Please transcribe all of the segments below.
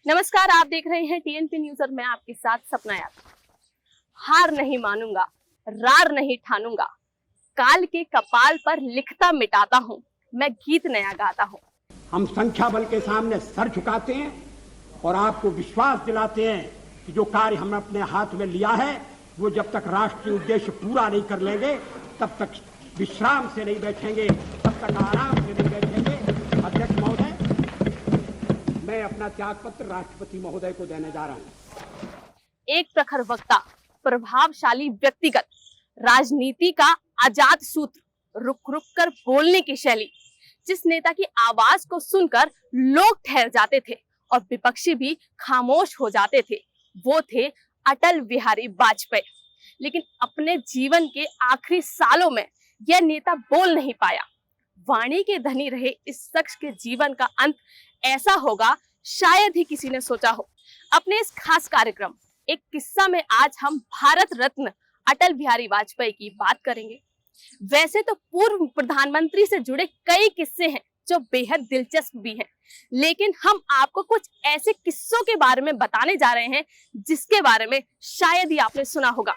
नमस्कार, आप देख रहे हैं टीएनपी न्यूज और मैं आपके साथ सपना यादव। हार नहीं मानूंगा, रार नहीं ठानूंगा, काल के कपाल पर लिखता मिटाता हूँ, मैं गीत नया गाता हूँ। हम संख्या बल के सामने सर झुकाते हैं और आपको विश्वास दिलाते हैं कि जो कार्य हमने अपने हाथ में लिया है वो जब तक राष्ट्रीय उद्देश्य पूरा नहीं कर लेंगे तब तक विश्राम से नहीं बैठेंगे, तब तक आराम से नहीं बैठेंगे। अध्यक्ष महोदय, मैं अपना त्यागपत्र राष्ट्रपति महोदय को देने जा रहा हूँ। एक प्रखर वक्ता, प्रभावशाली व्यक्तिगत, राजनीति का आजाद सूत्र, रुक रुक कर बोलने की शैली, जिस नेता की आवाज को सुनकर लोग ठहर जाते थे और विपक्षी भी खामोश हो जाते थे, वो थे अटल बिहारी वाजपेयी। लेकिन अपने जीवन के आखिरी सालों में यह नेता बोल नहीं पाया। वाणी के धनी रहे इस शख्स के जीवन का अंत ऐसा होगा शायद ही किसी ने सोचा हो। अपने इस खास कार्यक्रम एक किस्सा में आज हम भारत रत्न अटल बिहारी वाजपेयी की बात करेंगे। वैसे तो पूर्व प्रधानमंत्री से जुड़े कई किस्से हैं जो बेहद दिलचस्प भी हैं, लेकिन हम आपको कुछ ऐसे किस्सों के बारे में बताने जा रहे हैं जिसके बारे में शायद ही आपने सुना होगा।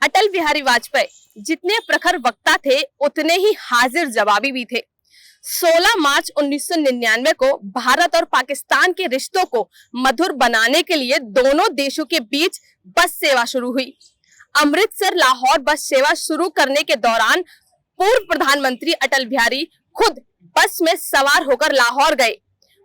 अटल बिहारी वाजपेयी जितने प्रखर वक्ता थे उतने ही हाजिर जवाबी भी थे। 16 मार्च 1999 को भारत और पाकिस्तान के रिश्तों को मधुर बनाने के लिए दोनों देशों के बीच बस सेवा शुरू हुई। अमृतसर लाहौर बस सेवा शुरू करने के दौरान पूर्व प्रधानमंत्री अटल बिहारी खुद बस में सवार होकर लाहौर गए।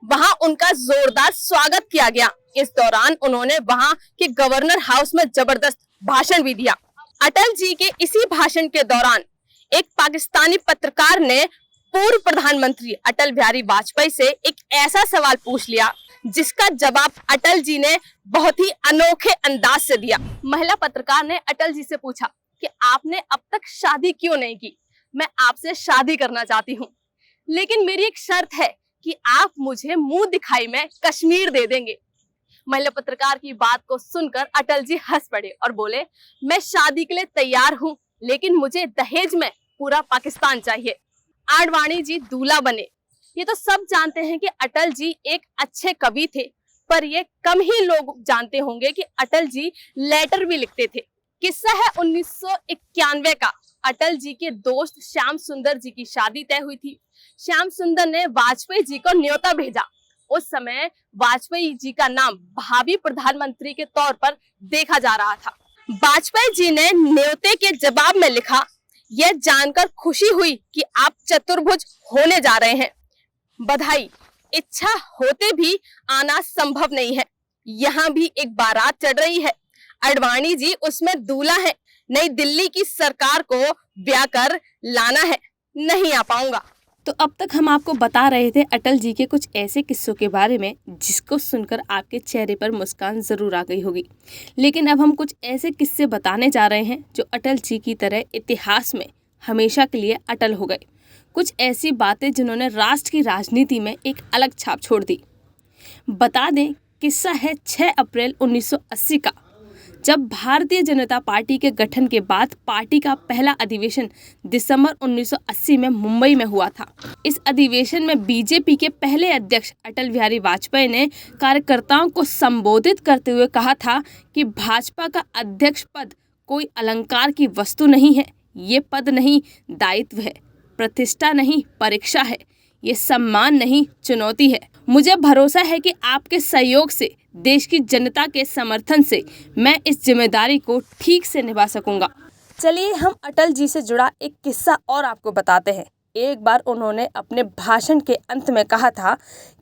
वहां उनका जोरदार स्वागत किया गया। इस दौरान उन्होंने वहां के गवर्नर हाउस में जबरदस्त भाषण भी दिया। अटल जी के इसी भाषण के दौरान एक पाकिस्तानी पत्रकार ने पूर्व प्रधानमंत्री अटल बिहारी वाजपेयी से एक ऐसा सवाल पूछ लिया जिसका जवाब अटल जी ने बहुत ही अनोखे अंदाज से दिया। महिला पत्रकार ने अटल जी से पूछा कि आपने अब तक शादी क्यों नहीं की? मैं आपसे शादी करना चाहती हूँ, लेकिन मेरी एक शर्त है कि आप मुझे मुंह दिखाई में कश्मीर दे देंगे। महिला पत्रकार की बात को सुनकर अटल जी हंस पड़े और बोले, मैं शादी के लिए तैयार हूँ, लेकिन मुझे दहेज में पूरा पाकिस्तान चाहिए। आडवाणी जी दूल्हा बने। ये तो सब जानते हैं कि अटल जी एक अच्छे कवि थे, पर ये कम ही लोग जानते होंगे कि अटल जी लेटर भी लिखते थे। किस्सा है 1991 का। अटल जी के दोस्त श्याम सुंदर जी की शादी तय हुई थी। श्याम सुंदर ने वाजपेयी जी को न्योता भेजा। उस समय वाजपेयी जी का नाम भावी प्रधानमंत्री के तौर पर देखा जा रहा था। वाजपेयी जी ने न्योते के जवाब में लिखा, यह जानकर खुशी हुई कि आप चतुर्भुज होने जा रहे हैं। बधाई, इच्छा होते भी आना संभव नहीं है। यहाँ भी एक बारात चढ़ रही है। आडवाणी जी उसमें दूल्हा है। नई दिल्ली की सरकार को ब्याह कर लाना है, नहीं आ पाऊंगा। तो अब तक हम आपको बता रहे थे अटल जी के कुछ ऐसे किस्सों के बारे में जिसको सुनकर आपके चेहरे पर मुस्कान जरूर आ गई होगी। लेकिन अब हम कुछ ऐसे किस्से बताने जा रहे हैं जो अटल जी की तरह इतिहास में हमेशा के लिए अटल हो गए। कुछ ऐसी बातें जिन्होंने राष्ट्र की राजनीति में एक अलग छाप छोड़ दी। बता दें, किस्सा है 6 अप्रैल 1980 का, जब भारतीय जनता पार्टी के गठन के बाद पार्टी का पहला अधिवेशन दिसंबर 1980 में मुंबई में हुआ था। इस अधिवेशन में बीजेपी के पहले अध्यक्ष अटल बिहारी वाजपेयी ने कार्यकर्ताओं को संबोधित करते हुए कहा था कि भाजपा का अध्यक्ष पद कोई अलंकार की वस्तु नहीं है, ये पद नहीं दायित्व है, प्रतिष्ठा नहीं परीक्षा है, ये सम्मान नहीं चुनौती है। मुझे भरोसा है कि आपके सहयोग से, देश की जनता के समर्थन से मैं इस जिम्मेदारी को ठीक से निभा सकूंगा। चलिए हम अटल जी से जुड़ा एक किस्सा और आपको बताते हैं। एक बार उन्होंने अपने भाषण के अंत में कहा था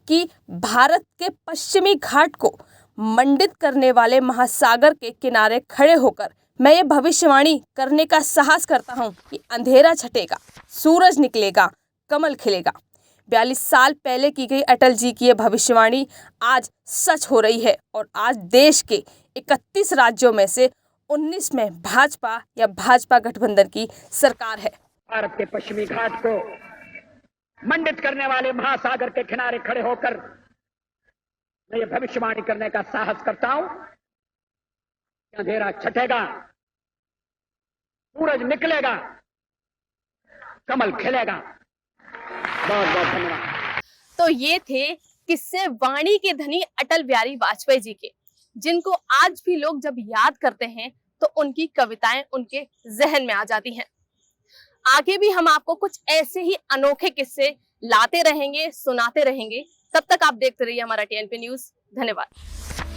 कि भारत के पश्चिमी घाट को मंडित करने वाले महासागर के किनारे खड़े होकर मैं ये भविष्यवाणी करने का साहस करता हूँ कि अंधेरा छटेगा, सूरज निकलेगा, कमल खिलेगा। 42 साल पहले की गई अटल जी की यह भविष्यवाणी आज सच हो रही है और आज देश के 31 राज्यों में से 19 में भाजपा या भाजपा गठबंधन की सरकार है। भारत के पश्चिमी घाट को मंडित करने वाले महासागर के किनारे खड़े होकर मैं ये भविष्यवाणी करने का साहस करता हूं, अंधेरा छटेगा, सूरज निकलेगा, कमल खिलेगा। बहुत बहुत धन्यवाद। तो ये थे किस्से वाणी के धनी अटल बिहारी वाजपेयी जी के, जिनको आज भी लोग जब याद करते हैं तो उनकी कविताएं उनके जहन में आ जाती हैं। आगे भी हम आपको कुछ ऐसे ही अनोखे किस्से लाते रहेंगे, सुनाते रहेंगे। तब तक आप देखते रहिए हमारा टीएनपी न्यूज़। धन्यवाद।